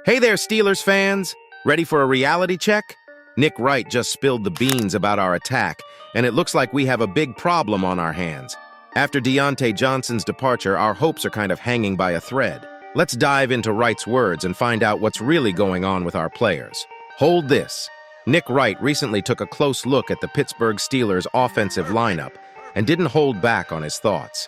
Hey there, Steelers fans! Ready for a reality check? Nick Wright just spilled the beans about our attack, and it looks like we have a big problem on our hands. After Diontae Johnson's departure, our hopes are kind of hanging by a thread. Let's dive into Wright's words and find out what's really going on with our players. Hold this. Nick Wright recently took a close look at the Pittsburgh Steelers' offensive lineup and didn't hold back on his thoughts.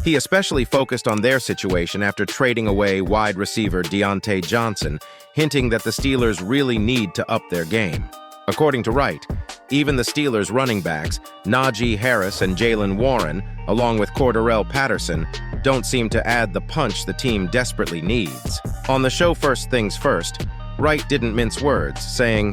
He especially focused on their situation after trading away wide receiver Diontae Johnson, hinting that the Steelers really need to up their game. According to Wright, even the Steelers' running backs, Najee Harris and Jaylen Warren, along with Cordarrelle Patterson, don't seem to add the punch the team desperately needs. On the show First Things First, Wright didn't mince words, saying,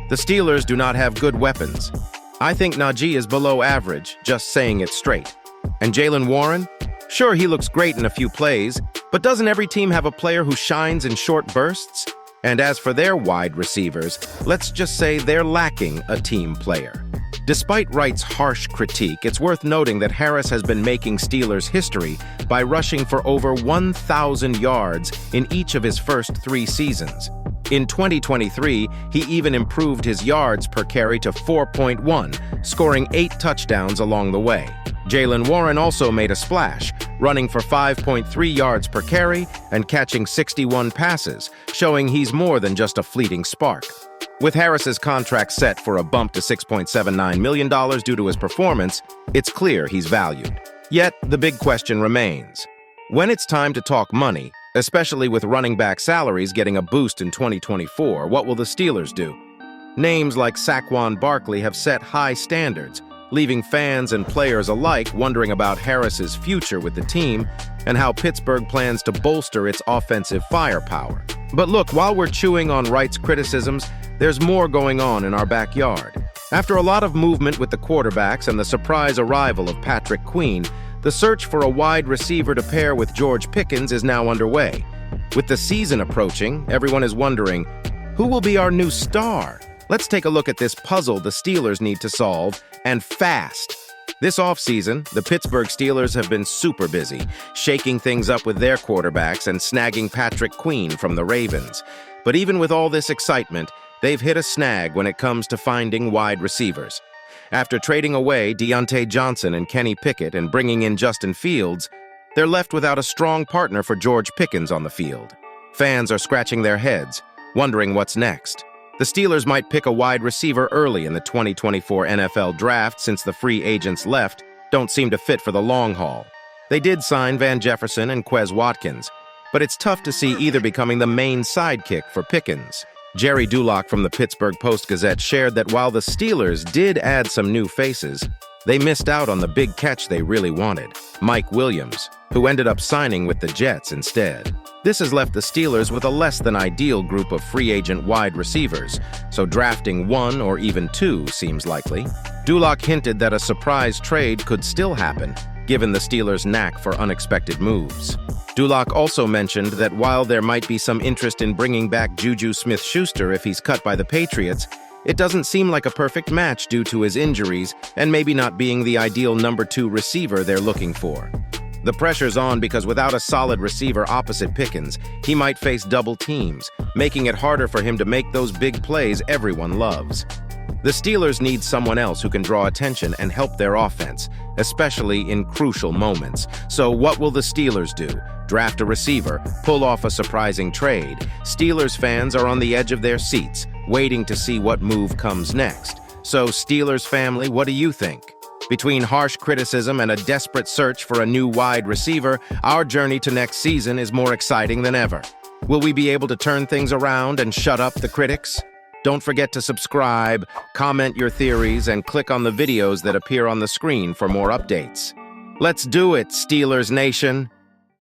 "The Steelers do not have good weapons. I think Najee is below average, just saying it straight. And Jaylen Warren? Sure, he looks great in a few plays, but doesn't every team have a player who shines in short bursts? And as for their wide receivers, let's just say they're lacking a team player." Despite Wright's harsh critique, it's worth noting that Harris has been making Steelers history by rushing for over 1,000 yards in each of his first 3 seasons. In 2023, he even improved his yards per carry to 4.1, scoring 8 touchdowns along the way. Jaylen Warren also made a splash, running for 5.3 yards per carry and catching 61 passes, showing he's more than just a fleeting spark. With Harris's contract set for a bump to $6.79 million due to his performance, it's clear he's valued. Yet, the big question remains. When it's time to talk money, especially with running back salaries getting a boost in 2024, what will the Steelers do? Names like Saquon Barkley have set high standards, leaving fans and players alike wondering about Harris's future with the team and how Pittsburgh plans to bolster its offensive firepower. But look, while we're chewing on Wright's criticisms, there's more going on in our backyard. After a lot of movement with the quarterbacks and the surprise arrival of Patrick Queen, the search for a wide receiver to pair with George Pickens is now underway. With the season approaching, everyone is wondering, who will be our new star? Let's take a look at this puzzle the Steelers need to solve, and fast. This offseason, the Pittsburgh Steelers have been super busy, shaking things up with their quarterbacks and snagging Patrick Queen from the Ravens. But even with all this excitement, they've hit a snag when it comes to finding wide receivers. After trading away Diontae Johnson and Kenny Pickett and bringing in Justin Fields, they're left without a strong partner for George Pickens on the field. Fans are scratching their heads, wondering what's next. The Steelers might pick a wide receiver early in the 2024 NFL Draft since the free agents left don't seem to fit for the long haul. They did sign Van Jefferson and Quez Watkins, but it's tough to see either becoming the main sidekick for Pickens. Jerry Dulac from the Pittsburgh Post-Gazette shared that while the Steelers did add some new faces, they missed out on the big catch they really wanted, Mike Williams, who ended up signing with the Jets instead. This has left the Steelers with a less than ideal group of free agent wide receivers, so drafting 1 or even 2 seems likely. Dulac hinted that a surprise trade could still happen, given the Steelers' knack for unexpected moves. Dulac also mentioned that while there might be some interest in bringing back Juju Smith-Schuster if he's cut by the Patriots, it doesn't seem like a perfect match due to his injuries and maybe not being the ideal number 2 receiver they're looking for. The pressure's on because without a solid receiver opposite Pickens, he might face double teams, making it harder for him to make those big plays everyone loves. The Steelers need someone else who can draw attention and help their offense, especially in crucial moments. So what will the Steelers do? Draft a receiver, pull off a surprising trade? Steelers fans are on the edge of their seats, waiting to see what move comes next. So Steelers family, what do you think? Between harsh criticism and a desperate search for a new wide receiver, our journey to next season is more exciting than ever. Will we be able to turn things around and shut up the critics? Don't forget to subscribe, comment your theories, and click on the videos that appear on the screen for more updates. Let's do it, Steelers Nation!